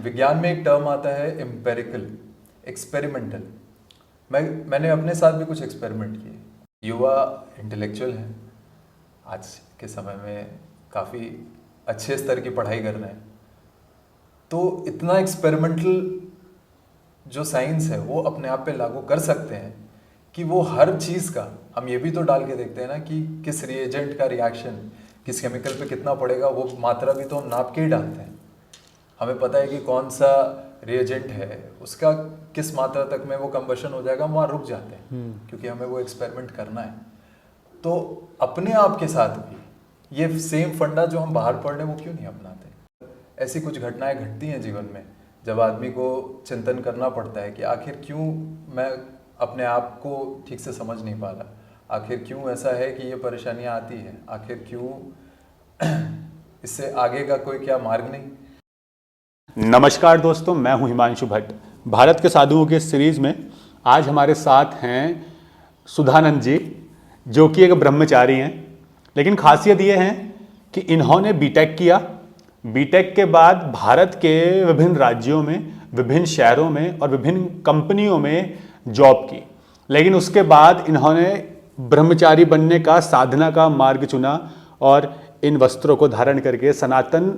विज्ञान में एक टर्म आता है एम्पेरिकल, एक्सपेरिमेंटल। मैंने अपने साथ भी कुछ एक्सपेरिमेंट किए। युवा इंटेलेक्चुअल हैं, आज के समय में काफ़ी अच्छे स्तर की पढ़ाई कर रहे हैं, तो इतना एक्सपेरिमेंटल जो साइंस है वो अपने आप पे लागू कर सकते हैं कि वो हर चीज़ का हम ये भी तो डाल के देखते हैं ना कि किस रिएजेंट का रिएक्शन किस केमिकल पे कितना पड़ेगा, वो मात्रा भी तो हम नाप के ही डालते हैं। हमें पता है कि कौन सा रिएजेंट है, उसका किस मात्रा तक में वो कंबशन हो जाएगा, हम वहाँ रुक जाते हैं क्योंकि हमें वो एक्सपेरिमेंट करना है। तो अपने आप के साथ भी ये सेम फंडा जो हम बाहर पढ़ रहे हैं वो क्यों नहीं अपनाते। ऐसी कुछ घटनाएं घटती हैं जीवन में जब आदमी को चिंतन करना पड़ता है कि आखिर क्यों मैं अपने आप को ठीक से समझ नहीं पा रहा, आखिर क्यों ऐसा है कि ये परेशानियां आती हैं, आखिर क्यों इससे आगे का कोई क्या मार्ग नहीं। नमस्कार दोस्तों, मैं हूं हिमांशु भट्ट। भारत के साधुओं के सीरीज में आज हमारे साथ हैं सुधानंद जी, जो कि एक ब्रह्मचारी हैं। लेकिन खासियत ये है कि इन्होंने बीटेक किया। बीटेक के बाद भारत के विभिन्न राज्यों में, विभिन्न शहरों में और विभिन्न कंपनियों में जॉब की। लेकिन उसके बाद इन्होंने ब्रह्मचारी बनने का, साधना का मार्ग चुना और इन वस्त्रों को धारण करके सनातन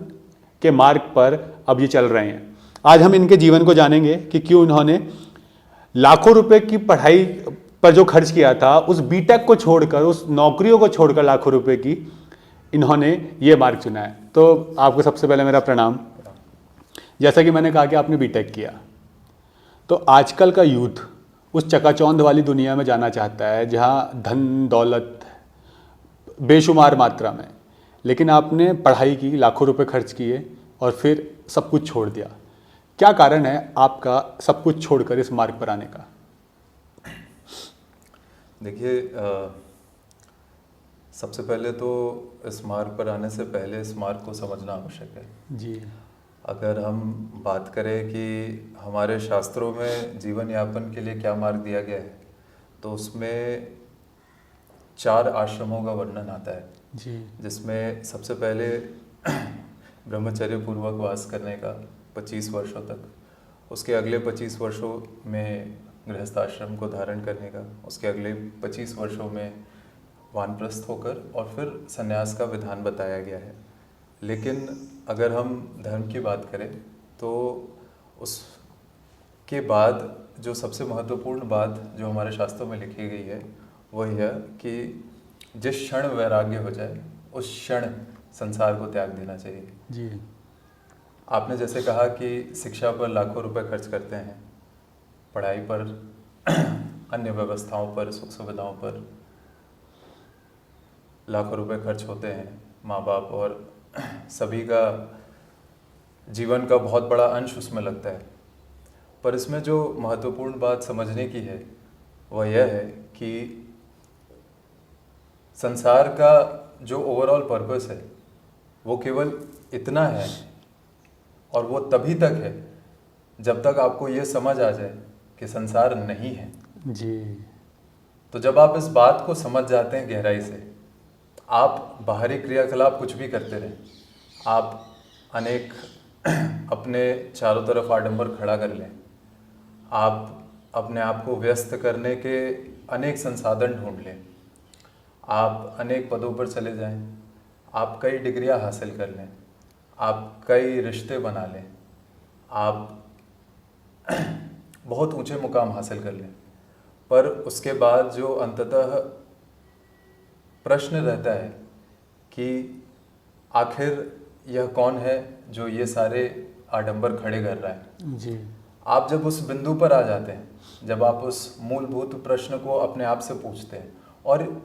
के मार्ग पर अब ये चल रहे हैं। आज हम इनके जीवन को जानेंगे कि क्यों इन्होंने लाखों रुपए की पढ़ाई पर जो खर्च किया था, उस बीटेक को छोड़कर, उस नौकरियों को छोड़कर लाखों रुपए की, इन्होंने ये मार्ग चुना है। तो आपको सबसे पहले मेरा प्रणाम। जैसा कि मैंने कहा कि आपने बीटेक किया, तो आजकल का यूथ उस चकाचौंध वाली दुनिया में जाना चाहता है जहाँ धन दौलत बेशुमार मात्रा में, लेकिन आपने पढ़ाई की, लाखों रुपए खर्च किए और फिर सब कुछ छोड़ दिया। क्या कारण है आपका सब कुछ छोड़कर इस मार्ग पर आने का? देखिए, सबसे पहले तो इस मार्ग पर आने से पहले इस मार्ग को समझना आवश्यक है जी। अगर हम बात करें कि हमारे शास्त्रों में जीवन यापन के लिए क्या मार्ग दिया गया है, तो उसमें 4 आश्रमों का वर्णन आता है जी। जिसमें सबसे पहले ब्रह्मचर्य पूर्वक वास करने का 25 वर्षों तक, उसके अगले 25 वर्षों में गृहस्थ आश्रम को धारण करने का, उसके अगले 25 वर्षों में वानप्रस्थ होकर और फिर संन्यास का विधान बताया गया है। लेकिन अगर हम धर्म की बात करें तो उसके बाद जो सबसे महत्वपूर्ण बात जो हमारे शास्त्रों में लिखी गई है वो यह कि जिस क्षण वैराग्य हो जाए उस क्षण संसार को त्याग देना चाहिए। जी। आपने जैसे कहा कि शिक्षा पर लाखों रुपए खर्च करते हैं, पढ़ाई पर अन्य व्यवस्थाओं पर, सुख सुविधाओं पर लाखों रुपए खर्च होते हैं। माँ बाप और सभी का जीवन का बहुत बड़ा अंश उसमें लगता है। पर इसमें जो महत्वपूर्ण बात समझने की है वह यह है कि संसार का जो ओवरऑल पर्पस है वो केवल इतना है, और वो तभी तक है जब तक आपको ये समझ आ जाए कि संसार नहीं है। जी। तो जब आप इस बात को समझ जाते हैं गहराई से, आप बाहरी क्रियाकलाप कुछ भी करते रहें, आप अनेक अपने चारों तरफ आडंबर खड़ा कर लें, आप अपने आप को व्यस्त करने के अनेक संसाधन ढूंढ लें, आप अनेक पदों पर चले जाएं, आप कई डिग्रियां हासिल कर लें, आप कई रिश्ते बना लें, आप बहुत ऊंचे मुकाम हासिल कर लें, पर उसके बाद जो अंततः प्रश्न रहता है कि आखिर यह कौन है जो ये सारे आडंबर खड़े कर रहा है। जी। आप जब उस बिंदु पर आ जाते हैं, जब आप उस मूलभूत प्रश्न को अपने आप से पूछते हैं, और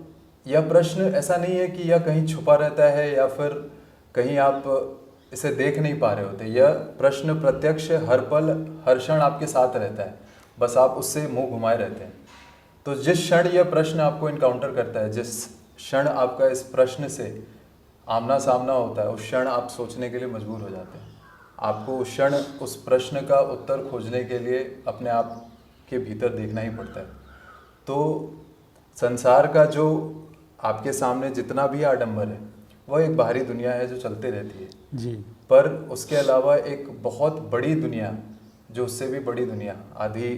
यह प्रश्न ऐसा नहीं है कि यह कहीं छुपा रहता है या फिर कहीं आप इसे देख नहीं पा रहे होते, यह प्रश्न प्रत्यक्ष हर पल हर क्षण आपके साथ रहता है, बस आप उससे मुंह घुमाए रहते हैं। तो जिस क्षण यह प्रश्न आपको इनकाउंटर करता है, जिस क्षण आपका इस प्रश्न से आमना सामना होता है, उस क्षण आप सोचने के लिए मजबूर हो जाते हैं। आपको उस क्षण उस प्रश्न का उत्तर खोजने के लिए अपने आप के भीतर देखना ही पड़ता है। तो संसार का जो आपके सामने जितना भी आडंबर है वह एक बाहरी दुनिया है जो चलते रहती है। जी। पर उसके अलावा एक बहुत बड़ी दुनिया, जो उससे भी बड़ी दुनिया आदि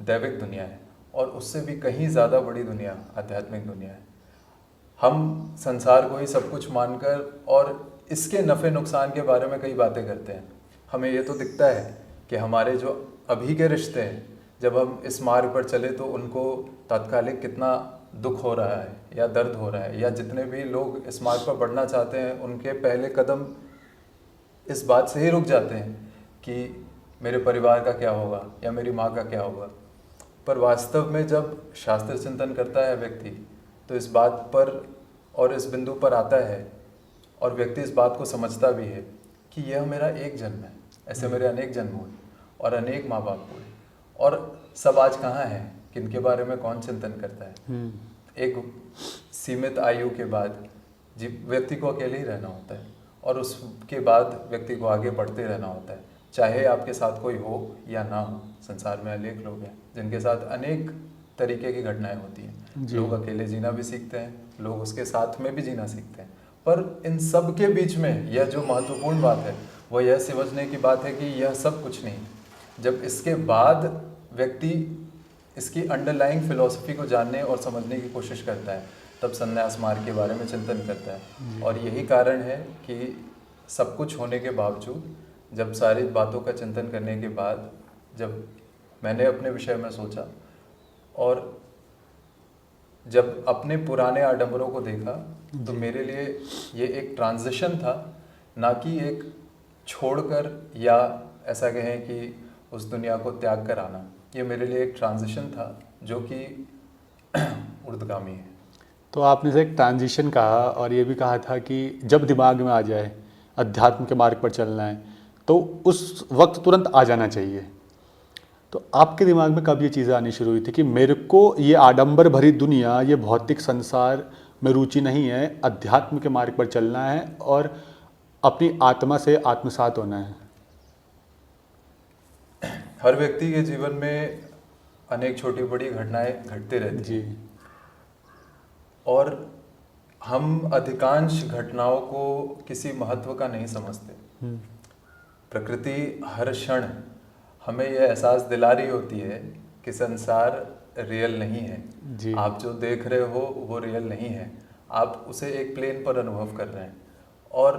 दैविक दुनिया है, और उससे भी कहीं ज़्यादा बड़ी दुनिया आध्यात्मिक दुनिया है। हम संसार को ही सब कुछ मानकर और इसके नफ़े नुकसान के बारे में कई बातें करते हैं। हमें ये तो दिखता है कि हमारे जो अभी के रिश्ते हैं, जब हम इस मार्ग पर चले तो उनको तात्कालिक कितना दुख हो रहा है या दर्द हो रहा है, या जितने भी लोग इस मार्ग पर बढ़ना चाहते हैं उनके पहले कदम इस बात से ही रुक जाते हैं कि मेरे परिवार का क्या होगा या मेरी माँ का क्या होगा। पर वास्तव में जब शास्त्र चिंतन करता है व्यक्ति, तो इस बात पर और इस बिंदु पर आता है और व्यक्ति इस बात को समझता भी है कि यह मेरा एक जन्म है, ऐसे मेरे अनेक जन्म हुए और अनेक माँ बाप हुए, और सब आज कहाँ हैं, किनके बारे में कौन चिंतन करता है। एक सीमित आयु के बाद व्यक्ति को अकेले ही रहना होता है, और उसके बाद व्यक्ति को आगे बढ़ते रहना होता है, चाहे आपके साथ कोई हो या ना हो। संसार में अनेक लोग हैं जिनके साथ अनेक तरीके की घटनाएं होती हैं। लोग अकेले जीना भी सीखते हैं, लोग उसके साथ में भी जीना सीखते हैं, पर इन सब के बीच में यह जो महत्वपूर्ण बात है वह यह समझने की बात है कि यह सब कुछ नहीं। जब इसके बाद व्यक्ति इसकी अंडरलाइंग फिलॉसफी को जानने और समझने की कोशिश करता है, तब संन्यास मार्ग के बारे में चिंतन करता है। और यही कारण है कि सब कुछ होने के बावजूद, जब सारी बातों का चिंतन करने के बाद, जब मैंने अपने विषय में सोचा और जब अपने पुराने आडंबरों को देखा, तो मेरे लिए ये एक ट्रांजिशन था, ना कि एक छोड़कर या ऐसा कहें कि उस दुनिया को त्याग कर आना। ये मेरे लिए एक ट्रांजिशन था जो कि ऊर्ध्वगामी है। तो आपने से एक ट्रांजिशन कहा और ये भी कहा था कि जब दिमाग में आ जाए अध्यात्म के मार्ग पर चलना है तो उस वक्त तुरंत आ जाना चाहिए। तो आपके दिमाग में कब ये चीज़ें आनी शुरू हुई थी कि मेरे को ये आडंबर भरी दुनिया, ये भौतिक संसार में रुचि नहीं है, अध्यात्म के मार्ग पर चलना है और अपनी आत्मा से आत्मसात होना है? हर व्यक्ति के जीवन में अनेक छोटी बड़ी घटनाएं घटते रहती जी। हैं, और हम अधिकांश घटनाओं को किसी महत्व का नहीं समझते। प्रकृति हर क्षण हमें यह एहसास दिला रही होती है कि संसार रियल नहीं है। जी। आप जो देख रहे हो वो रियल नहीं है, आप उसे एक प्लेन पर अनुभव कर रहे हैं, और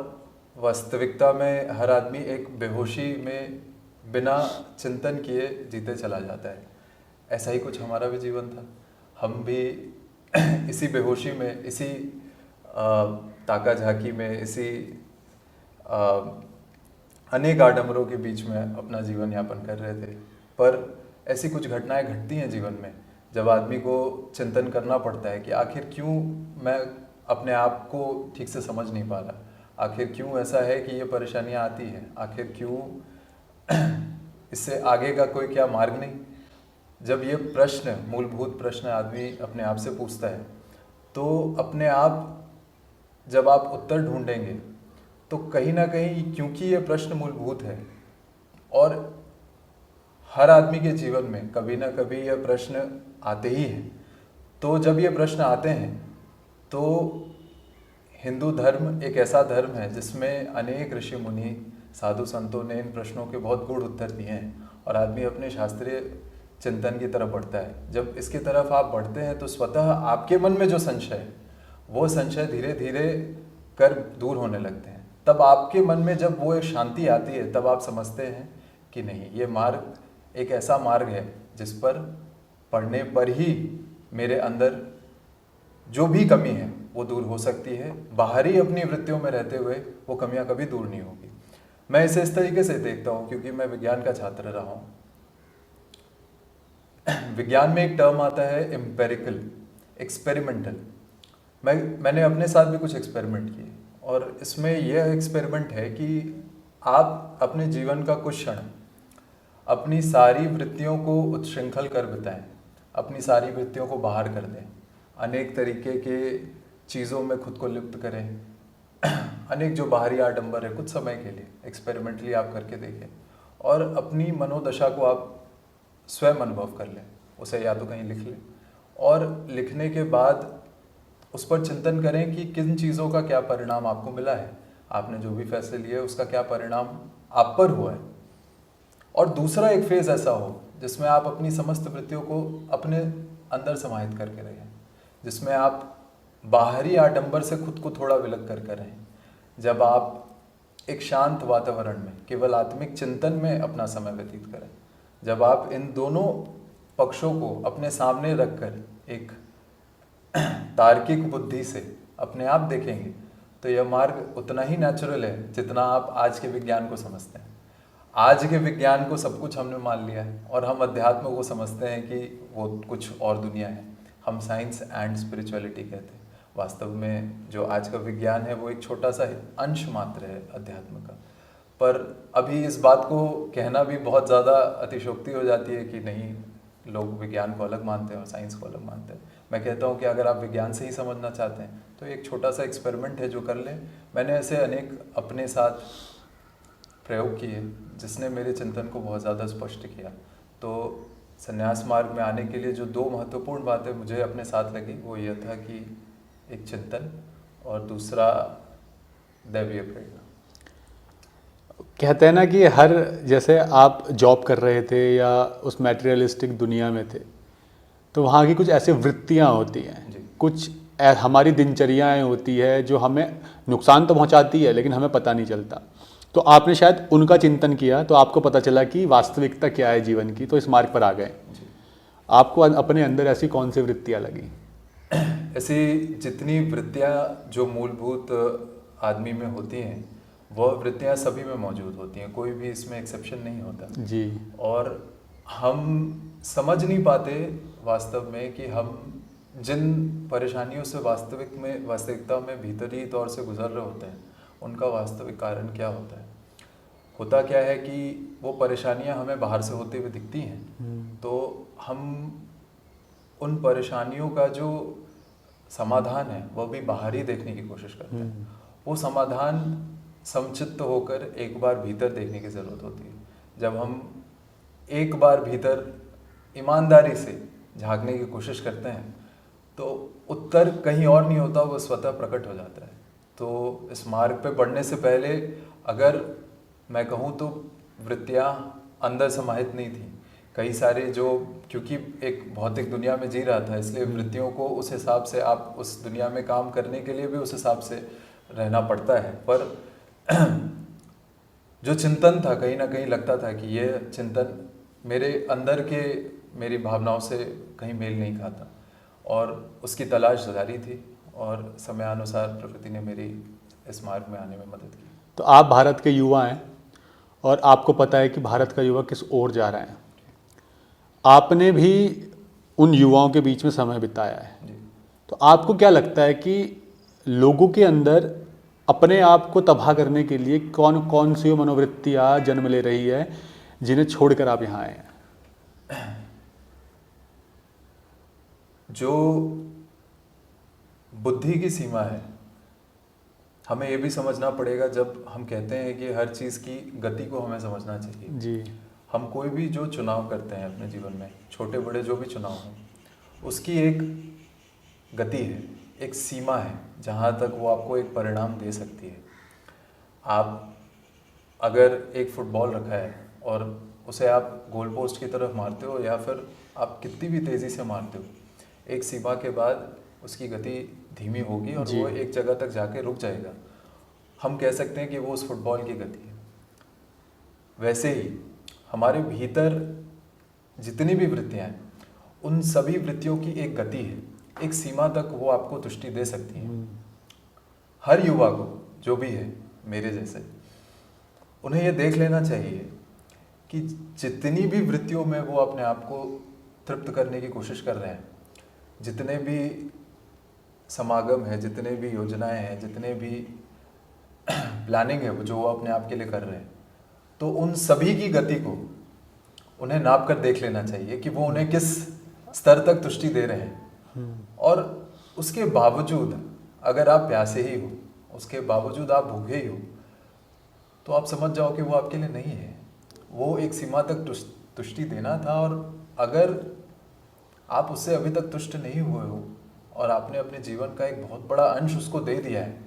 वास्तविकता में हर आदमी एक बेहोशी में बिना चिंतन किए जीते चला जाता है। ऐसा ही कुछ हमारा भी जीवन था। हम भी इसी बेहोशी में, इसी ताका झाकी में, इसी अनेक आडंबरों के बीच में अपना जीवन यापन कर रहे थे। पर ऐसी कुछ घटनाएं घटती हैं जीवन में जब आदमी को चिंतन करना पड़ता है कि आखिर क्यों मैं अपने आप को ठीक से समझ नहीं पा रहा, आखिर क्यों ऐसा है कि ये परेशानियां आती हैं, आखिर क्यों इससे आगे का कोई क्या मार्ग नहीं। जब ये प्रश्न, मूलभूत प्रश्न आदमी अपने आप से पूछता है, तो अपने आप जब आप उत्तर ढूंढेंगे तो कहीं ना कहीं, क्योंकि ये प्रश्न मूलभूत है और हर आदमी के जीवन में कभी ना कभी ये प्रश्न आते ही हैं, तो जब ये प्रश्न आते हैं तो हिंदू धर्म एक ऐसा धर्म है जिसमें अनेक ऋषि मुनि साधु संतों ने इन प्रश्नों के बहुत गूढ़ उत्तर दिए हैं, और आदमी अपने शास्त्रीय चिंतन की तरफ बढ़ता है। जब इसकी तरफ आप बढ़ते हैं तो स्वतः आपके मन में जो संशय है, वो संशय धीरे धीरे कर दूर होने लगते हैं। तब आपके मन में जब वो एक शांति आती है, तब आप समझते हैं कि नहीं, ये मार्ग एक ऐसा मार्ग है जिस पर पढ़ने पर ही मेरे अंदर जो भी कमी है वो दूर हो सकती है। बाहरी अपनी वृत्तियों में रहते हुए वो कमियां कभी दूर नहीं होगी। मैं इसे इस तरीके से देखता हूँ क्योंकि मैं विज्ञान का छात्र रहा हूँ। विज्ञान में एक टर्म आता है एम्पेरिकल, एक्सपेरिमेंटल। मैंने अपने साथ भी कुछ एक्सपेरिमेंट किए, और इसमें यह एक्सपेरिमेंट है कि आप अपने जीवन का कुछ क्षण अपनी सारी वृत्तियों को उत्श्रृंखल कर बिताएं, अपनी सारी वृत्तियों को बाहर कर दें, अनेक तरीके के चीज़ों में खुद को लिप्त करें, अनेक जो बाहरी आडंबर है कुछ समय के लिए एक्सपेरिमेंटली आप करके देखें, और अपनी मनोदशा को आप स्वयं अनुभव कर लें। उसे या तो कहीं लिख लें, और लिखने के बाद उस पर चिंतन करें कि किन चीज़ों का क्या परिणाम आपको मिला है। आपने जो भी फैसले लिए उसका क्या परिणाम आप पर हुआ है। और दूसरा एक फेज ऐसा हो जिसमें आप अपनी समस्त वृत्तियों को अपने अंदर समाहित करके रहें, जिसमें आप बाहरी आडंबर से खुद को थोड़ा विलग करके रहें। जब आप एक शांत वातावरण में केवल आत्मिक चिंतन में अपना समय व्यतीत करें, जब आप इन दोनों पक्षों को अपने सामने रखकर एक तार्किक बुद्धि से अपने आप देखेंगे, तो यह मार्ग उतना ही नेचुरल है जितना आप आज के विज्ञान को समझते हैं। आज के विज्ञान को सब कुछ हमने मान लिया है और हम अध्यात्म को समझते हैं कि वो कुछ और दुनिया है। हम साइंस एंड स्पिरिचुअलिटी कहते हैं। वास्तव में जो आज का विज्ञान है वो एक छोटा सा अंश मात्र है अध्यात्म का। पर अभी इस बात को कहना भी बहुत ज़्यादा अतिशयोक्ति हो जाती है कि नहीं, लोग विज्ञान को अलग मानते हैं और साइंस को अलग मानते हैं। मैं कहता हूँ कि अगर आप विज्ञान से ही समझना चाहते हैं तो एक छोटा सा एक्सपेरिमेंट है जो कर लें। मैंने ऐसे अनेक अपने साथ प्रयोग किए जिसने मेरे चिंतन को बहुत ज़्यादा स्पष्ट किया। तो संन्यास मार्ग में आने के लिए जो दो महत्वपूर्ण बातें मुझे अपने साथ लगी वो यह था कि एक चिंतन और दूसरा दैवीय प्रेरणा। कहते हैं ना कि हर, जैसे आप जॉब कर रहे थे या उस मैटेरियलिस्टिक दुनिया में थे, तो वहाँ की कुछ ऐसी वृत्तियाँ होती हैं, कुछ हमारी दिनचर्याएँ होती है जो हमें नुकसान तो पहुँचाती है लेकिन हमें पता नहीं चलता। तो आपने शायद उनका चिंतन किया तो आपको पता चला कि वास्तविकता क्या है जीवन की, तो इस मार्ग पर आ गए। आपको अपने अंदर ऐसी कौन सी वृत्तियाँ लगी? ऐसी जितनी वृत्तियाँ जो मूलभूत आदमी में होती हैं वह वृत्तियाँ सभी में मौजूद होती हैं, कोई भी इसमें एक्सेप्शन नहीं होता जी। और हम समझ नहीं पाते वास्तव में कि हम जिन परेशानियों से वास्तविकता में भीतरी तौर से गुजर रहे होते हैं उनका वास्तविक कारण क्या होता है। होता क्या है कि वो परेशानियां हमें बाहर से होते हुए दिखती हैं, तो हम उन परेशानियों का जो समाधान है वह भी बाहर ही देखने की कोशिश करते हैं। वो समाधान समचित्त होकर एक बार भीतर देखने की ज़रूरत होती है। जब हम एक बार भीतर ईमानदारी से झांकने की कोशिश करते हैं तो उत्तर कहीं और नहीं होता, वो स्वतः प्रकट हो जाता है। तो इस मार्ग पे बढ़ने से पहले अगर मैं कहूँ तो वृत्तियाँ अंदर समाहित नहीं थी। कई सारे जो, क्योंकि एक भौतिक दुनिया में जी रहा था इसलिए वृत्तियों को उस हिसाब से, आप उस दुनिया में काम करने के लिए भी उस हिसाब से रहना पड़ता है। पर जो चिंतन था कहीं ना कहीं लगता था कि ये चिंतन मेरे अंदर के मेरी भावनाओं से कहीं मेल नहीं खाता और उसकी तलाश जारी थी और समयानुसार प्रकृति ने मेरी इस मार्ग में आने में मदद की। तो आप भारत के युवा हैं और आपको पता है कि भारत का युवा किस ओर जा रहा है। आपने भी उन युवाओं के बीच में समय बिताया है, तो आपको क्या लगता है कि लोगों के अंदर अपने आप को तबाह करने के लिए कौन कौन सी मनोवृत्तियाँ जन्म ले रही है जिन्हें छोड़कर आप यहाँ आए हैं? जो बुद्धि की सीमा है, हमें ये भी समझना पड़ेगा। जब हम कहते हैं कि हर चीज़ की गति को हमें समझना चाहिए जी। हम कोई भी जो चुनाव करते हैं अपने जीवन में, छोटे बड़े जो भी चुनाव हों, उसकी एक गति है, एक सीमा है जहाँ तक वो आपको एक परिणाम दे सकती है। आप अगर एक फुटबॉल रखा है और उसे आप गोल पोस्ट की तरफ मारते हो या फिर आप कितनी भी तेज़ी से मारते हो, एक सीमा के बाद उसकी गति धीमी होगी और वो एक जगह तक जाके रुक जाएगा। हम कह सकते हैं कि वो उस फुटबॉल की गति है। वैसे ही हमारे भीतर जितनी भी वृत्तियाँ हैं उन सभी वृत्तियों की एक गति है, एक सीमा तक वो आपको तुष्टि दे सकती हैं। हर युवा को जो भी है मेरे जैसे, उन्हें ये देख लेना चाहिए कि जितनी भी वृत्तियों में वो अपने आप को तृप्त करने की कोशिश कर रहे हैं, जितने भी समागम है, जितने भी योजनाएं हैं, जितने भी प्लानिंग है जो वो अपने आप के लिए कर रहे हैं, तो उन सभी की गति को उन्हें नाप कर देख लेना चाहिए कि वो उन्हें किस स्तर तक तुष्टि दे रहे हैं। और उसके बावजूद अगर आप प्यासे ही हो, उसके बावजूद आप भूखे ही हो, तो आप समझ जाओ कि वो आपके लिए नहीं है। वो एक सीमा तक तुष्टि देना था और अगर आप उससे अभी तक तुष्ट नहीं हुए हो और आपने अपने जीवन का एक बहुत बड़ा अंश उसको दे दिया है,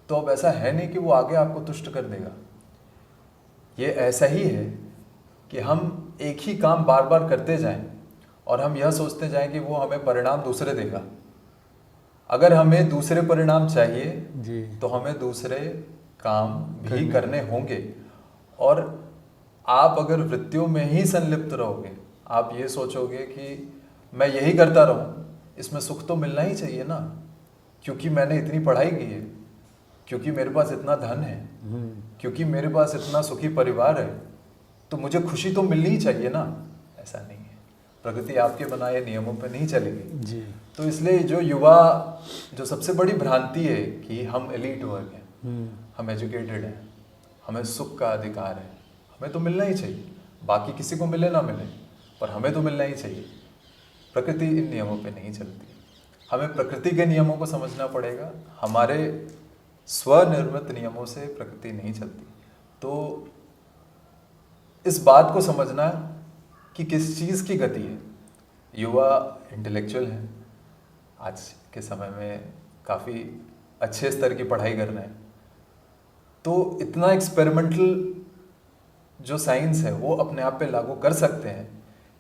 तो अब ऐसा है नहीं कि वो आगे आपको तुष्ट कर देगा। ये ऐसा ही है कि हम एक ही काम बार बार करते जाएं और हम यह सोचते जाएं कि वो हमें परिणाम दूसरे देगा। अगर हमें दूसरे परिणाम चाहिए जी तो हमें दूसरे काम भी करने होंगे। और आप अगर वृत्तियों में ही संलिप्त रहोगे, आप ये सोचोगे कि मैं यही करता रहूं, इसमें सुख तो मिलना ही चाहिए ना, क्योंकि मैंने इतनी पढ़ाई की है, क्योंकि मेरे पास इतना धन है, क्योंकि मेरे पास इतना सुखी परिवार है, तो मुझे खुशी तो मिलनी ही चाहिए ना। ऐसा नहीं है, प्रकृति आपके बनाए नियमों पर नहीं चलेगी जी। तो इसलिए जो युवा, जो सबसे बड़ी भ्रांति है कि हम एलीट वर्ग हैं, हम एजुकेटेड हैं, हमें सुख का अधिकार है, हमें तो मिलना ही चाहिए, बाकी किसी को मिले ना मिले पर हमें तो मिलना ही चाहिए। प्रकृति इन नियमों पे नहीं चलती। हमें प्रकृति के नियमों को समझना पड़ेगा, हमारे स्वनिर्मित नियमों से प्रकृति नहीं चलती। तो इस बात को समझना कि किस चीज़ की गति है। युवा इंटेलेक्चुअल हैं, आज के समय में काफ़ी अच्छे स्तर की पढ़ाई कर रहे हैं, तो इतना एक्सपेरिमेंटल जो साइंस है वो अपने आप पे लागू कर सकते हैं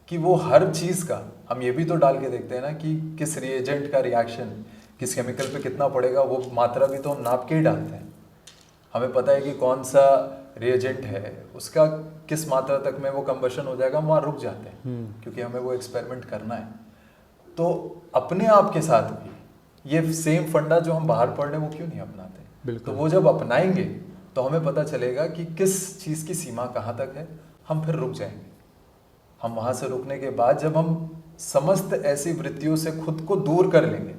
कि वो हर चीज़ का, हम ये भी तो डाल के देखते हैं ना कि किस रिएजेंट का रिएक्शन किस केमिकल पे कितना पड़ेगा, वो मात्रा भी तो हम नाप के ही डालते हैं। हमें पता है कि कौन सा रिएजेंट है, उसका किस मात्रा तक में वो कंबशन हो जाएगा, हम वहाँ रुक जाते हैं क्योंकि हमें वो एक्सपेरिमेंट करना है। तो अपने आप के साथ भी ये सेम फंडा जो हम बाहर पढ़ रहे हैं वो क्यों नहीं अपनाते। तो वो जब अपनाएंगे तो हमें पता चलेगा कि किस चीज़ की सीमा कहाँ तक है, हम फिर रुक जाएंगे। हम वहाँ से रुकने के बाद जब हम समस्त ऐसी वृत्तियों से खुद को दूर कर लेंगे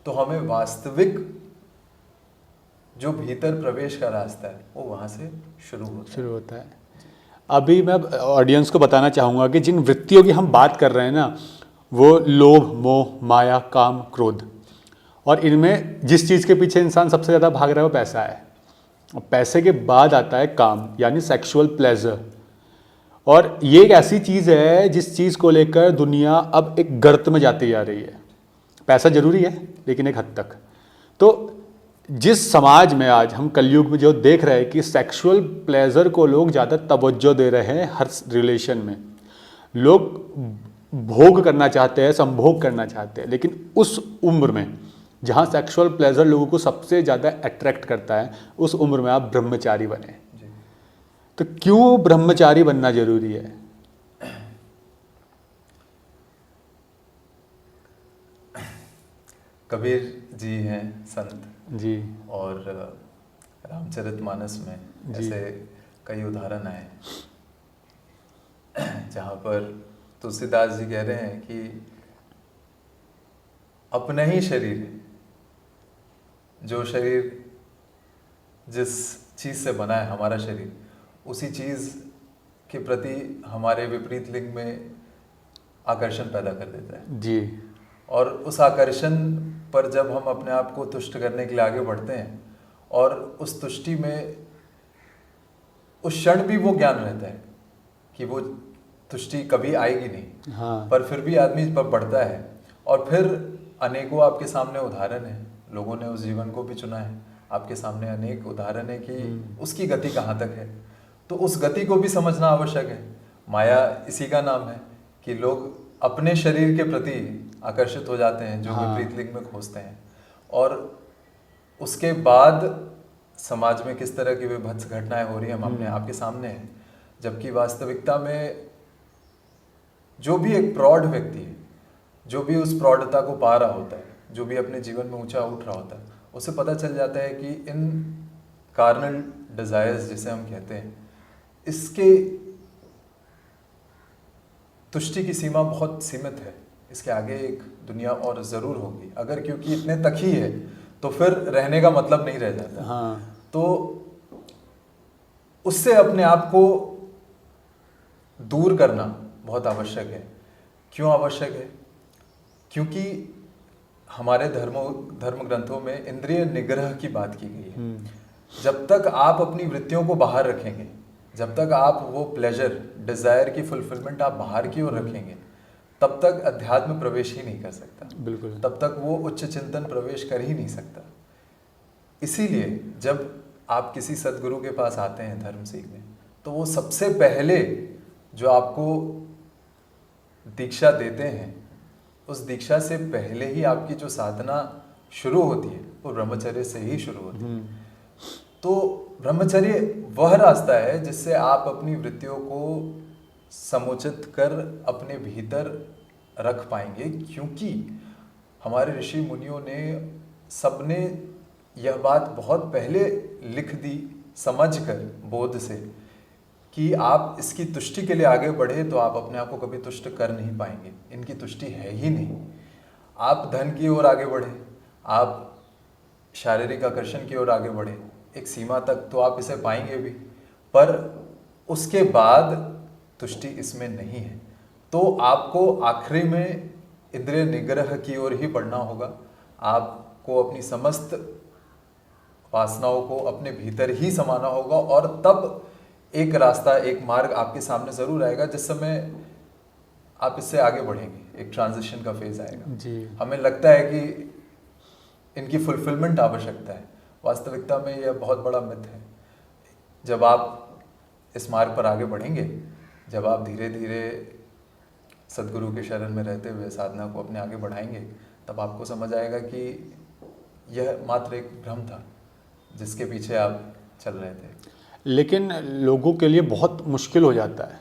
तो हमें वास्तविक जो भीतर प्रवेश का रास्ता है वो वहाँ से शुरू होता है। अभी मैं ऑडियंस को बताना चाहूँगा कि जिन वृत्तियों की हम बात कर रहे हैं ना, वो लोभ, मोह, माया, काम, क्रोध, और इनमें जिस चीज़ के पीछे इंसान सबसे ज़्यादा भाग रहा है वो पैसा है। और पैसे के बाद आता है काम, यानी सेक्सुअल प्लेजर। और ये एक ऐसी चीज़ है जिस चीज़ को लेकर दुनिया अब एक गर्त में जाती जा रही है। पैसा जरूरी है लेकिन एक हद तक। तो जिस समाज में आज हम कलयुग में जो देख रहे हैं कि सेक्सुअल प्लेजर को लोग ज़्यादा तवज्जो दे रहे हैं, हर रिलेशन में लोग भोग करना चाहते हैं, संभोग करना चाहते हैं, लेकिन उस उम्र में जहाँ सेक्सुअल प्लेजर लोगों को सबसे ज़्यादा अट्रैक्ट करता है, उस उम्र में आप ब्रह्मचारी बने। तो क्यों ब्रह्मचारी बनना जरूरी है? कबीर जी हैं संत जी, और रामचरितमानस में ऐसे कई उदाहरण आए जहाँ पर तुलसीदास जी कह रहे हैं कि अपना ही शरीर है, जो शरीर जिस चीज़ से बना है हमारा शरीर, उसी चीज़ के प्रति हमारे विपरीत लिंग में आकर्षण पैदा कर देता है जी। और उस आकर्षण पर जब हम अपने आप को तुष्ट करने के लिए आगे बढ़ते हैं और उस तुष्टि में उस क्षण भी वो ज्ञान रहता है कि वो तुष्टि कभी आएगी नहीं, हाँ। पर फिर भी आदमी पर बढ़ता है और फिर अनेकों आपके सामने उदाहरण है, लोगों ने उस जीवन को भी चुना है, आपके सामने अनेक उदाहरण है कि उसकी गति कहाँ तक है। तो उस गति को भी समझना आवश्यक है। माया इसी का नाम है कि लोग अपने शरीर के प्रति आकर्षित हो जाते हैं जो विपरीत लिंग में खोजते हैं, और उसके बाद समाज में किस तरह की विभत्स घटनाएं हो रही हैं हम अपने आपके सामने हैं। जबकि वास्तविकता में जो भी एक प्रौढ़ व्यक्ति है, जो भी उस प्रौढ़ता को पा रहा होता है, जो भी अपने जीवन में ऊंचा उठ रहा होता है, उसे पता चल जाता है कि इन कार्नल डिजायर्स जिसे हम कहते हैं, इसके तुष्टि की सीमा बहुत सीमित है, इसके आगे एक दुनिया और ज़रूर होगी। अगर क्योंकि इतने तक ही है तो फिर रहने का मतलब नहीं रह जाता। हाँ। तो उससे अपने आप को दूर करना बहुत आवश्यक है। क्यों आवश्यक है? क्योंकि हमारे धर्म ग्रंथों में इंद्रिय निग्रह की बात की गई है। जब तक आप अपनी वृत्तियों को बाहर रखेंगे, जब तक आप वो प्लेजर, डिजायर की फुलफिलमेंट आप बाहर की ओर रखेंगे, तब तक अध्यात्म प्रवेश ही नहीं कर सकता। बिल्कुल। तब तक वो उच्च चिंतन प्रवेश कर ही नहीं सकता। इसीलिए जब आप किसी सदगुरु के पास आते हैं धर्म सीखने, तो वो सबसे पहले जो आपको दीक्षा देते हैं, उस दीक्षा से पहले ही आपकी जो साधना शुरू होती है वो ब्रह्मचर्य से ही शुरू होती है। तो ब्रह्मचर्य वह रास्ता है जिससे आप अपनी वृत्तियों को समुचित कर अपने भीतर रख पाएंगे, क्योंकि हमारे ऋषि मुनियों ने सबने यह बात बहुत पहले लिख दी समझकर, बोध से, कि आप इसकी तुष्टि के लिए आगे बढ़े तो आप अपने आप को कभी तुष्ट कर नहीं पाएंगे, इनकी तुष्टि है ही नहीं। आप धन की ओर आगे बढ़े, आप शारीरिक आकर्षण की ओर आगे बढ़े, एक सीमा तक तो आप इसे पाएंगे भी, पर उसके बाद तुष्टि इसमें नहीं है। तो आपको आखिरी में इंद्रिय निग्रह की ओर ही बढ़ना होगा। आपको अपनी समस्त वासनाओं को अपने भीतर ही समाना होगा, और तब एक रास्ता, एक मार्ग आपके सामने जरूर आएगा जिस समय आप इससे आगे बढ़ेंगे। एक ट्रांजिशन का फेज आएगा जी। हमें लगता है कि इनकी फुलफिलमेंट आवश्यकता है, वास्तविकता में यह बहुत बड़ा मिथ है। जब आप इस मार्ग पर आगे बढ़ेंगे, जब आप धीरे धीरे सदगुरु के शरण में रहते हुए साधना को अपने आगे बढ़ाएंगे, तब आपको समझ आएगा कि यह मात्र एक भ्रम था जिसके पीछे आप चल रहे थे। लेकिन लोगों के लिए बहुत मुश्किल हो जाता है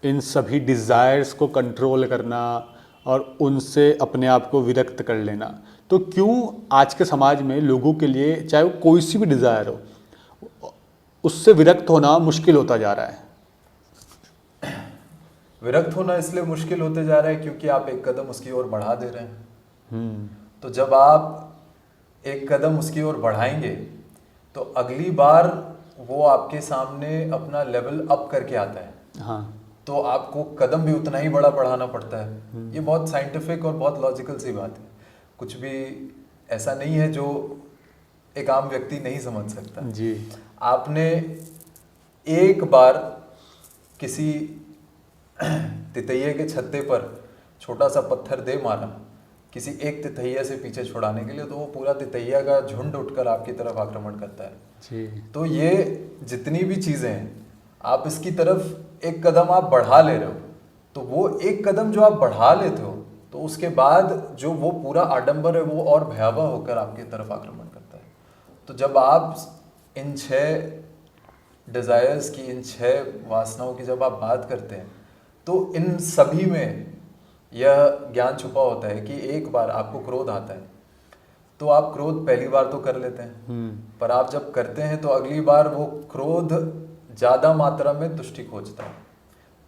इन सभी डिज़ायर्स को कंट्रोल करना और उनसे अपने आप को विरक्त कर लेना। तो क्यों आज के समाज में लोगों के लिए, चाहे वो कोई सी भी डिज़ायर हो, उससे विरक्त होना मुश्किल होता जा रहा है? विरक्त होना इसलिए मुश्किल होते जा रहा है क्योंकि आप एक कदम उसकी ओर बढ़ा दे रहे हैं। तो जब आप एक कदम उसकी ओर बढ़ाएंगे तो अगली बार वो आपके सामने अपना लेवल अप करके आता है। हाँ। तो आपको कदम भी उतना ही बड़ा बढ़ाना पड़ता है। ये बहुत साइंटिफिक और बहुत लॉजिकल सी बात है, कुछ भी ऐसा नहीं है जो एक आम व्यक्ति नहीं समझ सकता जी। आपने एक बार किसी तितैये के छत्ते पर छोटा सा पत्थर दे मारा किसी एक तितैया से पीछे छुड़ाने के लिए, तो वो पूरा तितैया का झुंड उठकर आपकी तरफ आक्रमण करता है। जी। तो ये जितनी भी चीज़ें हैं, आप इसकी तरफ एक कदम आप बढ़ा ले रहे हो, तो वो एक कदम जो आप बढ़ा लेते हो, तो उसके बाद जो वो पूरा आडंबर है वो और भयावह होकर आपकी तरफ आक्रमण करता है। तो जब आप इन 6 डिज़ायर्स की, इन 6 वासनाओं की जब आप बात करते हैं, तो इन सभी में यह ज्ञान छुपा होता है कि एक बार आपको क्रोध आता है तो आप क्रोध पहली बार तो कर लेते हैं, पर आप जब करते हैं तो अगली बार वो क्रोध ज़्यादा मात्रा में तुष्टि खोजता है।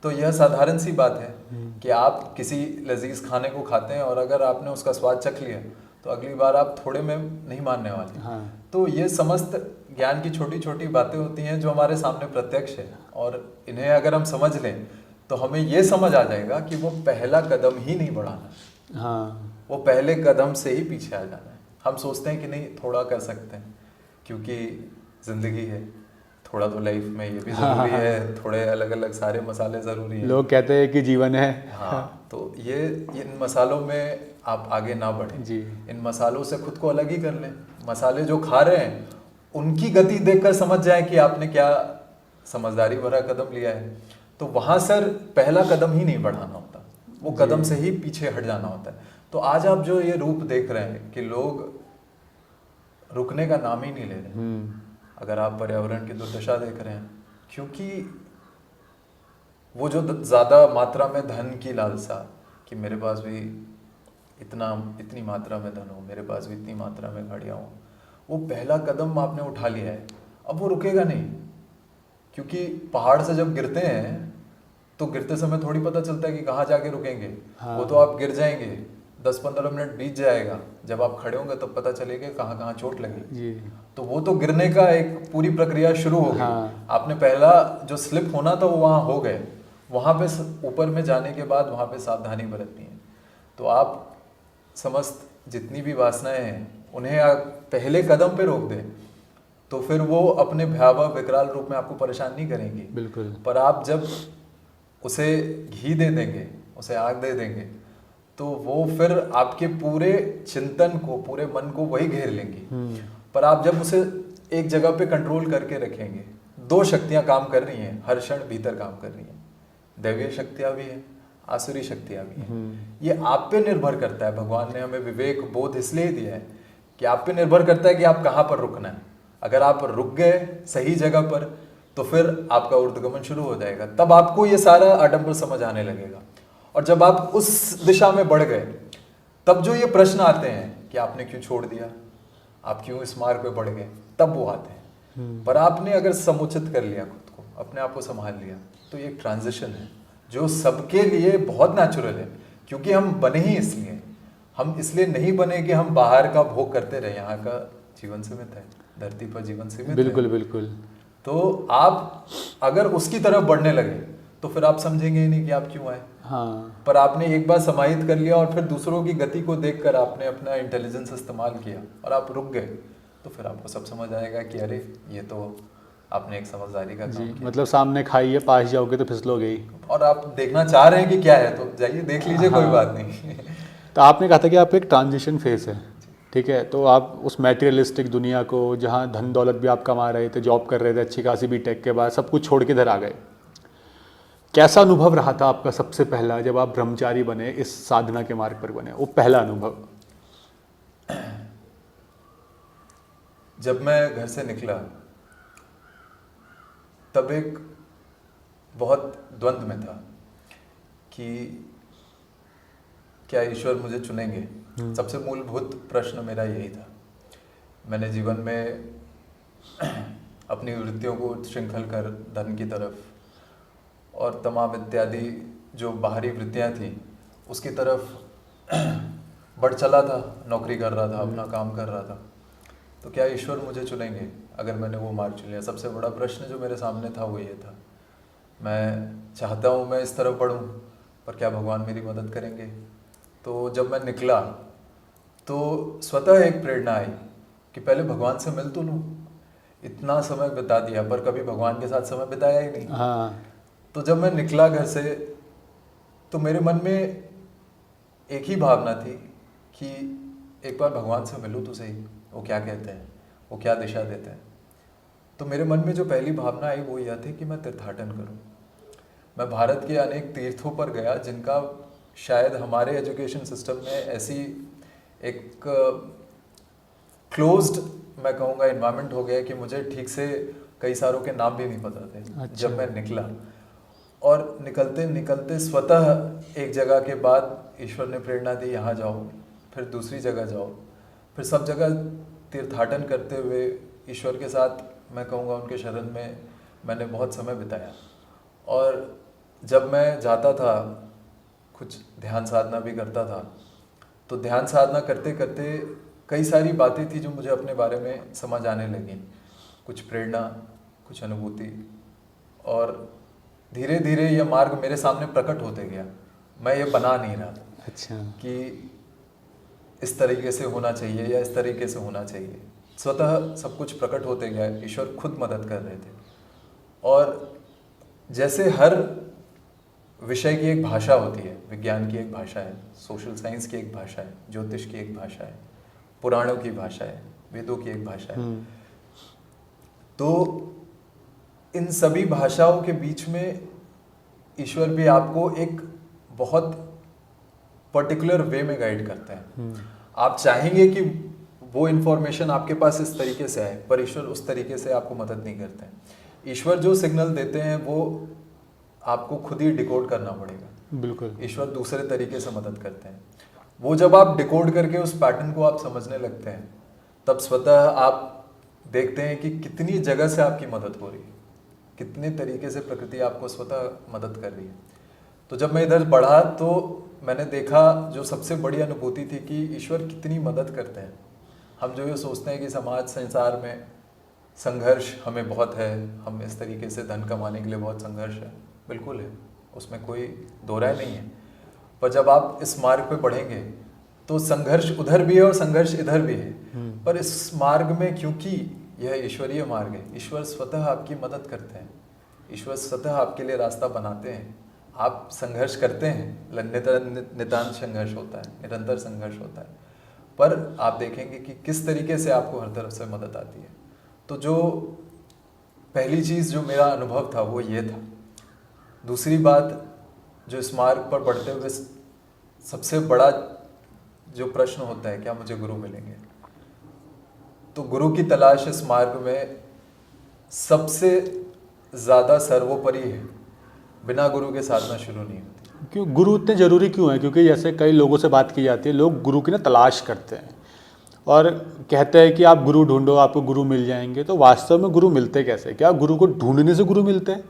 तो यह साधारण सी बात है कि आप किसी लजीज खाने को खाते हैं और अगर आपने उसका स्वाद चख लिया तो अगली बार आप थोड़े में नहीं मानने वाले। हाँ। तो ये समस्त ज्ञान की छोटी छोटी बातें होती हैं जो हमारे सामने प्रत्यक्ष है, और इन्हें अगर हम समझ लें तो हमें ये समझ आ जाएगा कि वो पहला कदम ही नहीं बढ़ाना। हाँ। वो पहले कदम से ही पीछे आ जाना है। हम सोचते हैं कि नहीं थोड़ा कर सकते हैं क्योंकि ज़िंदगी है, थोड़ा तो लाइफ में ये भी ज़रूरी है, थोड़े अलग अलग सारे मसाले ज़रूरी हैं। लोग कहते हैं कि जीवन है। हाँ, तो ये इन मसालों में आप आगे ना बढ़ें जी। इन मसालों से खुद को अलग ही कर लें। मसाले जो खा रहे हैं उनकी गति देखकर समझ जाएं कि आपने क्या समझदारी भरा कदम लिया है। तो वहाँ सर पहला कदम ही नहीं बढ़ाना होता, वो कदम से ही पीछे हट जाना होता है। तो आज आप जो ये रूप देख रहे हैं कि लोग रुकने का नाम ही नहीं ले रहे। अगर आप पर्यावरण की दुर्दशा देख रहे हैं, क्योंकि वो जो ज़्यादा मात्रा में धन की लालसा कि मेरे पास भी इतनी मात्रा में धन हो, मेरे पास भी इतनी मात्रा में गाड़ियाँ हो, वो पहला कदम आपने उठा लिया है, अब वो रुकेगा नहीं। क्योंकि पहाड़ से जब गिरते हैं तो गिरते समय थोड़ी पता चलता है कि कहाँ जाके रुकेंगे। हाँ। वो तो आप गिर जाएंगे, 10-15 मिनट बीत जाएगा, जब आप खड़े होंगे तब पता चलेगा कहाँ कहाँ चोट लगी। जी। तो वो तो गिरने का एक पूरी प्रक्रिया शुरू हो गई। हाँ। आपने पहला जो स्लिप होना था वो वहाँ हो गए, वहाँ पे ऊपर में जाने के बाद वहाँ पे सावधानी बरतनी है। तो आप समस्त जितनी भी वासनाएं हैं उन्हें आप पहले कदम पे रोक दें तो फिर वो अपने भयावह विकराल रूप में आपको परेशान नहीं करेंगी। बिल्कुल। पर आप जब उसे घी दे देंगे, उसे आग दे देंगे, तो वो फिर आपके पूरे चिंतन को, पूरे मन को वही घेर लेंगी। पर आप जब उसे एक जगह पे कंट्रोल करके रखेंगे, दो शक्तियां काम कर रही हैं हर क्षण भीतर काम कर रही हैं, दैवीय शक्तियां भी हैं, आसुरी शक्तियां भी हैं। ये आप पे निर्भर करता है। भगवान ने हमें विवेक बोध इसलिए ही दिया है कि आप पे निर्भर करता है कि आप कहाँ पर रुकना है। अगर आप रुक गए सही जगह पर तो फिर आपका ऊर्ध्वगमन शुरू हो जाएगा, तब आपको ये सारा आडंबर समझ आने लगेगा। और जब आप उस दिशा में बढ़ गए तब जो ये प्रश्न आते हैं कि आपने क्यों छोड़ दिया, आप क्यों इस मार्ग पे बढ़ गए, तब वो आते हैं। पर आपने अगर समुचित कर लिया खुद को, अपने आप को संभाल लिया, तो ये एक ट्रांजिशन है जो सबके लिए बहुत नेचुरल है। क्योंकि हम बने ही इसलिए, हम इसलिए नहीं बने कि हम बाहर का भोग करते रहे। यहाँ का जीवन सीमित है, धरती पर जीवन सीमित बिल्कुल है। बिल्कुल। तो आप अगर उसकी तरफ बढ़ने लगे तो फिर आप समझेंगे ही नहीं कि आप क्यों आए। हाँ, पर आपने एक बार समाहित कर लिया और फिर दूसरों की गति को देखकर आपने अपना इंटेलिजेंस इस्तेमाल किया और आप रुक गए, तो फिर आपको सब समझ आएगा कि अरे ये तो आपने एक समझदारी का जी, काम किया। मतलब सामने खाई है, पास जाओगे तो फिसलोगे ही। और आप देखना चाह रहे हैं कि क्या है, तो जाइए देख लीजिए, कोई हाँ। बात नहीं। तो आपने कहा था कि आप एक ट्रांजिशन फेस है, ठीक है, तो आप उस मैटेरियलिस्टिक दुनिया को, जहाँ धन दौलत भी आप कमा रहे थे, जॉब कर रहे थे अच्छी खासी बीटेक के बाद, सब कुछ छोड़ के इधर आ गए। कैसा अनुभव रहा था आपका सबसे पहला जब आप ब्रह्मचारी बने, इस साधना के मार्ग पर बने, वो पहला अनुभव? जब मैं घर से निकला तब एक बहुत द्वंद्व में था कि क्या ईश्वर मुझे चुनेंगे। सबसे मूलभूत प्रश्न मेरा यही था। मैंने जीवन में अपनी वृत्तियों को श्रृंखल कर धन की तरफ और तमाम इत्यादि जो बाहरी वृत्तियां थी उसकी तरफ बढ़ चला था, नौकरी कर रहा था, अपना काम कर रहा था। तो क्या ईश्वर मुझे चुनेंगे अगर मैंने वो मार्ग चुन लिया? सबसे बड़ा प्रश्न जो मेरे सामने था वो ये था। मैं चाहता हूँ मैं इस तरफ बढ़ूँ, पर क्या भगवान मेरी मदद करेंगे? तो जब मैं निकला तो स्वतः एक प्रेरणा आई कि पहले भगवान से मिल तो लूँ। इतना समय बिता दिया पर कभी भगवान के साथ समय बिताया ही नहीं। हाँ, तो जब मैं निकला घर से तो मेरे मन में एक ही भावना थी कि एक बार भगवान से मिलूँ तो सही, वो क्या कहते हैं, वो क्या दिशा देते हैं। तो मेरे मन में जो पहली भावना आई वो यह थी कि मैं तीर्थाटन करूं। मैं भारत के अनेक तीर्थों पर गया जिनका शायद हमारे एजुकेशन सिस्टम में ऐसी एक क्लोज्ड मैं कहूँगा इन्वायरमेंट हो गया कि मुझे ठीक से कई सारों के नाम भी नहीं पता थे। अच्छा। जब मैं निकला और निकलते निकलते स्वतः एक जगह के बाद ईश्वर ने प्रेरणा दी, यहाँ जाओ, फिर दूसरी जगह जाओ, फिर सब जगह तीर्थाटन करते हुए ईश्वर के साथ मैं कहूँगा उनके शरण में मैंने बहुत समय बिताया। और जब मैं जाता था कुछ ध्यान साधना भी करता था, तो ध्यान साधना करते करते कई सारी बातें थी जो मुझे अपने बारे में समझ आने लगी, कुछ प्रेरणा, कुछ अनुभूति, और धीरे धीरे यह मार्ग मेरे सामने प्रकट होते गया। मैं ये बना नहीं रहा था अच्छा, कि इस तरीके से होना चाहिए या इस तरीके से होना चाहिए। स्वतः सब कुछ प्रकट होते गया, ईश्वर खुद मदद कर रहे थे। और जैसे हर विषय की एक भाषा होती है, विज्ञान की एक भाषा है, सोशल साइंस की एक भाषा है, ज्योतिष की एक भाषा है, पुराणों की भाषा है, वेदों की एक भाषा है, तो इन सभी भाषाओं के बीच में ईश्वर भी आपको एक बहुत पर्टिकुलर वे में गाइड करते हैं। आप चाहेंगे कि वो इन्फॉर्मेशन आपके पास इस तरीके से आए, पर ईश्वर उस तरीके से आपको मदद नहीं करते हैं। ईश्वर जो सिग्नल देते हैं वो आपको खुद ही डिकोड करना पड़ेगा। बिल्कुल। ईश्वर दूसरे तरीके से मदद करते हैं। वो जब आप डिकोड करके उस पैटर्न को आप समझने लगते हैं, तब स्वतः आप देखते हैं कि कितनी जगह से आपकी मदद हो रही है, कितने तरीके से प्रकृति आपको स्वतः मदद कर रही है। तो जब मैं इधर बढ़ा तो मैंने देखा, जो सबसे बड़ी अनुभूति थी कि ईश्वर कितनी मदद करते हैं। हम जो ये सोचते हैं कि समाज संसार में संघर्ष हमें बहुत है, हम इस तरीके से धन कमाने के लिए बहुत संघर्ष है, बिल्कुल है, उसमें कोई दो राय नहीं है। पर जब आप इस मार्ग पे बढ़ेंगे तो संघर्ष उधर भी है और संघर्ष इधर भी है, पर इस मार्ग में क्योंकि यह ईश्वरीय मार्ग है, ईश्वर स्वतः आपकी मदद करते हैं, ईश्वर स्वतः आपके लिए रास्ता बनाते हैं। आप संघर्ष करते हैं, नितांत संघर्ष होता है, निरंतर संघर्ष होता है, पर आप देखेंगे कि किस तरीके से आपको हर तरफ से मदद आती है। तो जो पहली चीज़ जो मेरा अनुभव था वो ये था। दूसरी बात, जो इस मार्ग पर बढ़ते हुए सबसे बड़ा जो प्रश्न होता है, क्या मुझे गुरु मिलेंगे? तो गुरु की तलाश इस मार्ग में सबसे ज़्यादा सर्वोपरि है। बिना गुरु के साधना शुरू नहीं होती। क्यों गुरु इतने ज़रूरी क्यों हैं? क्योंकि जैसे कई लोगों से बात की जाती है, लोग गुरु की ना तलाश करते हैं और कहते हैं कि आप गुरु ढूंढो, आपको गुरु मिल जाएंगे। तो वास्तव में गुरु मिलते कैसे? क्या गुरु को ढूंढने से गुरु मिलते हैं?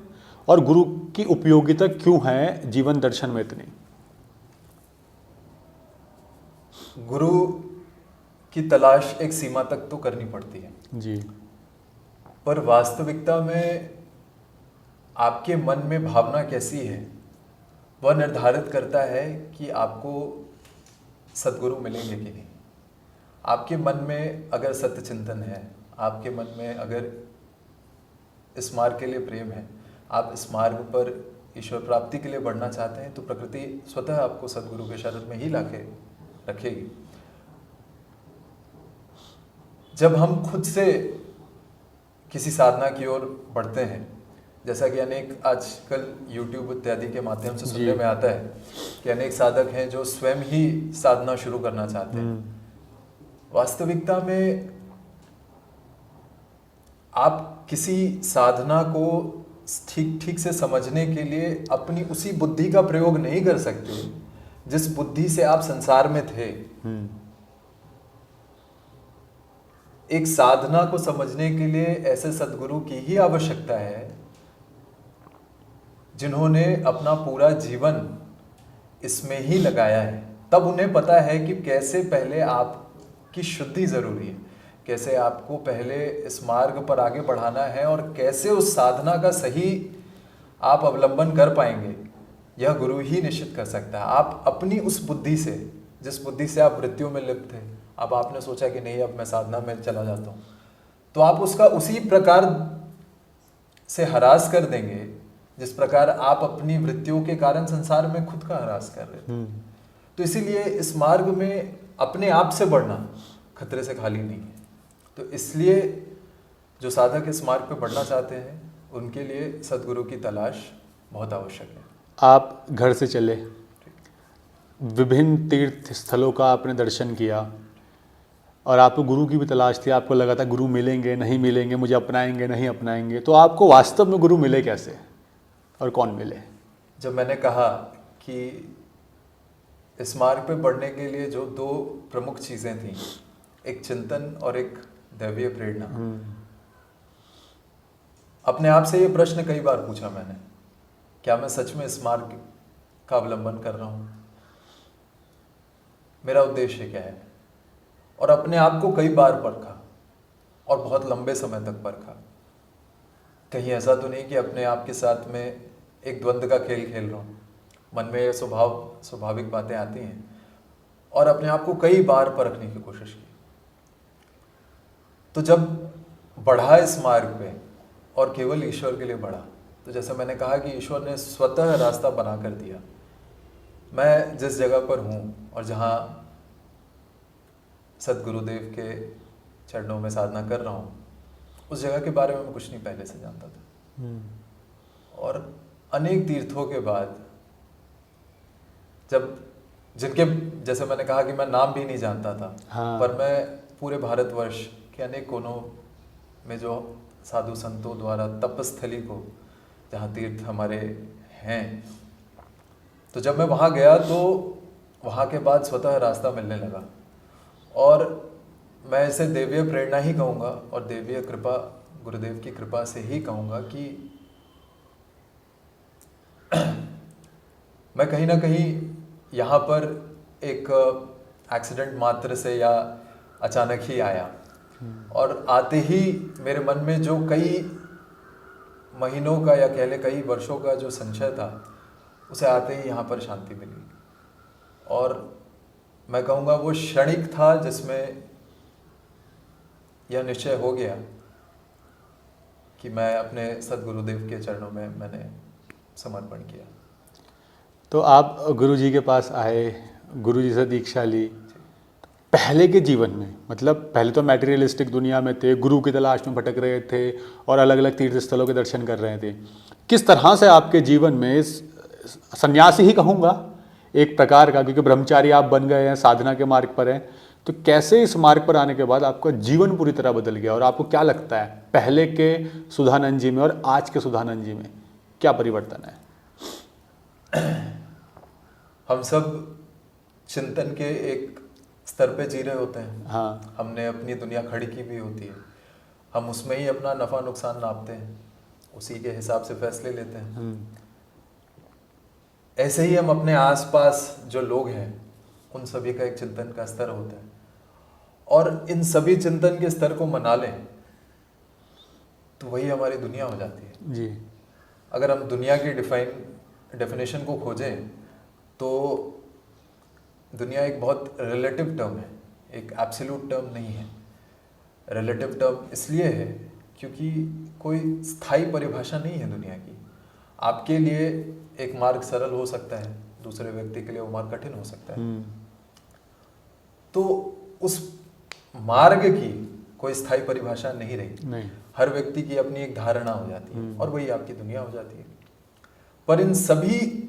और गुरु की उपयोगिता क्यों है जीवन दर्शन में इतनी? गुरु की तलाश एक सीमा तक तो करनी पड़ती है जी। पर वास्तविकता में आपके मन में भावना कैसी है वह निर्धारित करता है कि आपको सद्गुरु मिलेंगे कि नहीं। आपके मन में अगर सत्य चिंतन है, आपके मन में अगर इस मार्ग के लिए प्रेम है, आप इस मार्ग पर ईश्वर प्राप्ति के लिए बढ़ना चाहते हैं, तो प्रकृति स्वतः आपको सद्गुरु के शरण में ही लाके रखेगी। जब हम खुद से किसी साधना की ओर बढ़ते हैं, जैसा कि अनेक आजकल YouTube इत्यादि के माध्यम से सुनने में आता है कि अनेक साधक हैं जो स्वयं ही साधना शुरू करना चाहते हैं। वास्तविकता में आप किसी साधना को ठीक से समझने के लिए अपनी उसी बुद्धि का प्रयोग नहीं कर सकते जिस बुद्धि से आप संसार में थे। एक साधना को समझने के लिए ऐसे सद्गुरु की ही आवश्यकता है जिन्होंने अपना पूरा जीवन इसमें ही लगाया है। तब उन्हें पता है कि कैसे पहले आपकी शुद्धि जरूरी है, कैसे आपको पहले इस मार्ग पर आगे बढ़ाना है और कैसे उस साधना का सही आप अवलंबन कर पाएंगे, यह गुरु ही निश्चित कर सकता है। आप अपनी उस बुद्धि से, जिस बुद्धि से आप वृत्तियों में लिप्त थे, अब आपने सोचा कि नहीं अब मैं साधना में चला जाता हूँ, तो आप उसका उसी प्रकार से हरास कर देंगे जिस प्रकार आप अपनी वृत्तियों के कारण संसार में खुद का हरास कर रहे थे। तो इसीलिए इस मार्ग में अपने आप से बढ़ना खतरे से खाली नहीं है। तो इसलिए जो साधक इस मार्ग पे बढ़ना चाहते हैं उनके लिए सद्गुरु की तलाश बहुत आवश्यक है। आप घर से चले, विभिन्न तीर्थ स्थलों का आपने दर्शन किया और आपको गुरु की भी तलाश थी। आपको लगा था गुरु मिलेंगे नहीं मिलेंगे, मुझे अपनाएंगे नहीं अपनाएंगे। तो आपको वास्तव में गुरु मिले कैसे और कौन मिले? जब मैंने कहा कि इस मार्ग पे बढ़ने के लिए जो दो प्रमुख चीज़ें थी, एक चिंतन और एक दैवीय प्रेरणा। अपने आप से ये प्रश्न कई बार पूछा मैंने, क्या मैं सच में इस मार्ग का अवलंबन कर रहा हूँ? मेरा उद्देश्य क्या है? और अपने आप को कई बार परखा और बहुत लंबे समय तक परखा। कहीं ऐसा तो नहीं कि अपने आप के साथ में एक द्वंद्व का खेल खेल रहा हूँ। मन में स्वाभाविक बातें आती हैं और अपने आप को कई बार परखने की कोशिश की। तो जब बढ़ा इस मार्ग पे और केवल ईश्वर के लिए बढ़ा, तो जैसे मैंने कहा कि ईश्वर ने स्वतः रास्ता बना कर दिया। मैं जिस जगह पर हूँ और जहाँ सद्गुरुदेव के चरणों में साधना कर रहा हूँ, उस जगह के बारे में मैं कुछ नहीं पहले से जानता था। और अनेक तीर्थों के बाद जब जिनके, जैसे मैंने कहा कि मैं नाम भी नहीं जानता था, पर मैं पूरे भारतवर्ष के अनेक कोनों में जो साधु संतों द्वारा तपस्थली को, जहाँ तीर्थ हमारे हैं, तो जब मैं वहाँ गया तो वहाँ के बाद स्वतः रास्ता मिलने लगा। और मैं इसे दैवीय प्रेरणा ही कहूँगा और दैवीय कृपा, गुरुदेव की कृपा से ही कहूँगा कि मैं कहीं ना कहीं यहाँ पर एक एक्सीडेंट मात्र से या अचानक ही आया और आते ही मेरे मन में जो कई महीनों का या कह ले कई वर्षों का जो संशय था, उसे आते ही यहाँ पर शांति मिली। और मैं कहूँगा वो क्षणिक था जिसमें यह निश्चय हो गया कि मैं अपने सद्गुरुदेव के चरणों में मैंने समर्पण किया। तो आप गुरु जी के पास आए, गुरु जी से दीक्षा ली, पहले के जीवन में, मतलब पहले तो मैटेरियलिस्टिक दुनिया में थे, गुरु की तलाश में भटक रहे थे और अलग अलग तीर्थ स्थलों के दर्शन कर रहे थे। किस तरह से आपके जीवन में सन्यासी ही कहूँगा एक प्रकार का, क्योंकि ब्रह्मचारी आप बन गए हैं, साधना के मार्ग पर हैं, तो कैसे इस मार्ग पर आने के बाद आपका जीवन पूरी तरह बदल गया और आपको क्या लगता है पहले के सुधानंद जी में और आज के सुधानंद जी में क्या परिवर्तन है? हम सब चिंतन के एक स्तर पे जी रहे होते हैं। हाँ, हमने अपनी दुनिया खड़ी की भी होती है, हम उसमें ही अपना नफा नुकसान नापते हैं, उसी के हिसाब से फैसले लेते हैं। ऐसे ही हम अपने आसपास जो लोग हैं उन सभी का एक चिंतन का स्तर होता है, और इन सभी चिंतन के स्तर को मना लें तो वही हमारी दुनिया हो जाती है जी। अगर हम दुनिया की डेफिनेशन को खोजें तो दुनिया एक बहुत रिलेटिव टर्म है, एक एब्सोल्यूट टर्म नहीं है। रिलेटिव टर्म इसलिए है क्योंकि कोई स्थायी परिभाषा नहीं है दुनिया की। आपके लिए एक मार्ग सरल हो सकता है, दूसरे व्यक्ति के लिए वो मार्ग कठिन हो सकता है। तो उस मार्ग की कोई स्थायी परिभाषा नहीं रही। नहीं। हर व्यक्ति की अपनी एक धारणा हो जाती है और वही आपकी दुनिया हो जाती है। पर इन सभी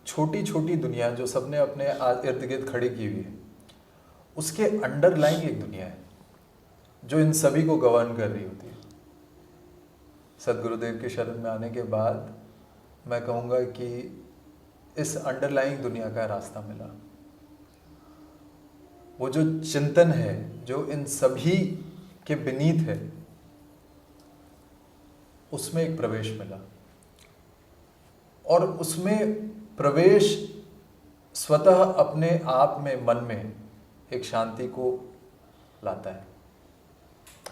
छोटी छोटी दुनिया जो सबने अपने इर्द गिर्द खड़ी की हुई है, उसके अंडरलाइंग एक दुनिया है जो इन सभी को गवर्न कर रही होती है। सदगुरुदेव के शरण में आने के बाद मैं कहूँगा कि इस अंडरलाइंग दुनिया का रास्ता मिला। वो जो चिंतन है जो इन सभी के beneath है, उसमें एक प्रवेश मिला, और उसमें प्रवेश स्वतः अपने आप में मन में एक शांति को लाता है।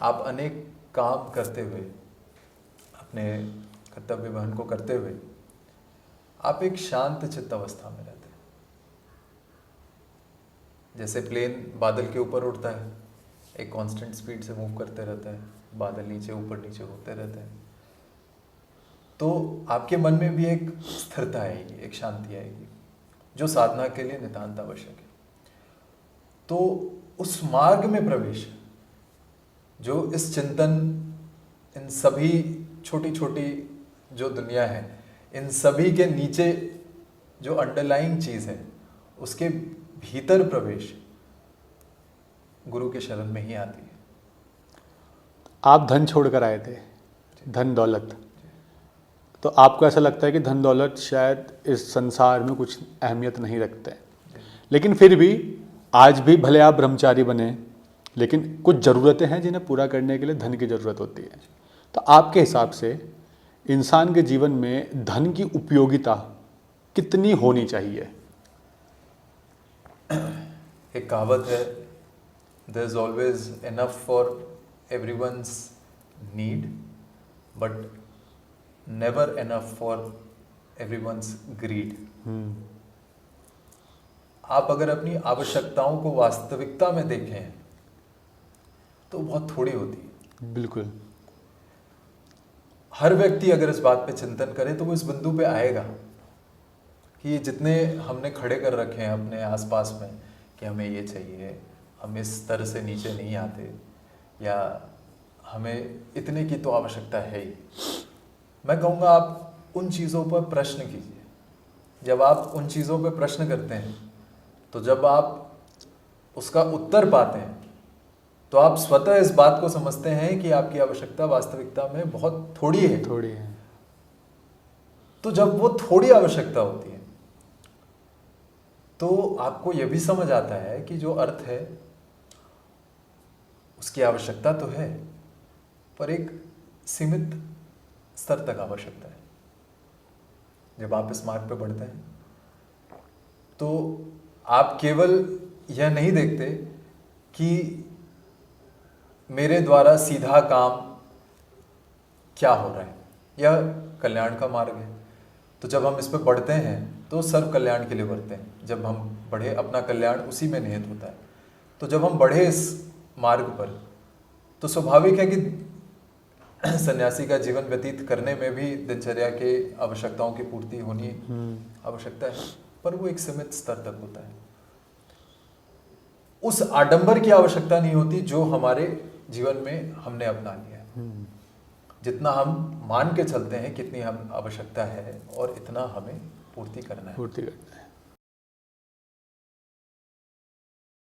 आप अनेक काम करते हुए, अपने कर्तव्य वहन को करते हुए आप एक शांत चित्त अवस्था में रहते हैं। जैसे प्लेन बादल के ऊपर उड़ता है, एक कांस्टेंट स्पीड से मूव करते रहता है, बादल नीचे ऊपर नीचे होते रहते हैं, तो आपके मन में भी एक स्थिरता आएगी, एक शांति आएगी जो साधना के लिए नितांत आवश्यक है। तो उस मार्ग में प्रवेश जो इस चिंतन, इन सभी छोटी छोटी जो दुनिया है, इन सभी के नीचे जो अंडरलाइंग चीज है, उसके भीतर प्रवेश गुरु के शरण में ही आती है। आप धन छोड़कर आए थे, धन दौलत, तो आपको ऐसा लगता है कि धन दौलत शायद इस संसार में कुछ अहमियत नहीं रखते हैं, लेकिन फिर भी आज भी भले आप ब्रह्मचारी बने, लेकिन कुछ ज़रूरतें हैं जिन्हें पूरा करने के लिए धन की ज़रूरत होती है। तो आपके हिसाब से इंसान के जीवन में धन की उपयोगिता कितनी होनी चाहिए? एक कहावत है, there is always enough for everyone's need but never enough for everyone's greed. आप अगर अपनी आवश्यकताओं को वास्तविकता में देखें तो बहुत थोड़ी होती है। बिल्कुल। हर व्यक्ति अगर इस बात पे चिंतन करे तो वो इस बिंदु पे आएगा कि ये जितने हमने खड़े कर रखे हैं अपने आसपास में कि हमें ये चाहिए, हम इस स्तर से नीचे नहीं आते, या हमें इतने की तो आवश्यकता है ही। मैं कहूँगा आप उन चीज़ों पर प्रश्न कीजिए। जब आप उन चीज़ों पर प्रश्न करते हैं तो जब आप उसका उत्तर पाते हैं तो आप स्वतः इस बात को समझते हैं कि आपकी आवश्यकता वास्तविकता में बहुत थोड़ी है। तो जब वो थोड़ी आवश्यकता होती है तो आपको यह भी समझ आता है कि जो अर्थ है उसकी आवश्यकता तो है, पर एक सीमित स्तर तक आवश्यकता है। जब आप इस मार्ग पे बढ़ते हैं तो आप केवल यह नहीं देखते कि मेरे द्वारा सीधा काम क्या हो रहा है, यह कल्याण का मार्ग है। तो जब हम इस पे बढ़ते हैं तो सर्व कल्याण के लिए बढ़ते हैं। जब हम बढ़े, अपना कल्याण उसी में निहित होता है। तो जब हम बढ़े इस मार्ग पर तो स्वाभाविक है कि सन्यासी का जीवन व्यतीत करने में भी दिनचर्या के आवश्यकताओं की पूर्ति होनी आवश्यकता है, पर वो एक सीमित स्तर तक होता है। उस आडंबर की आवश्यकता नहीं होती जो हमारे जीवन में हमने अपना लिया है। जितना हम मान के चलते हैं कितनी हम आवश्यकता है और इतना हमें पूर्ति करना है।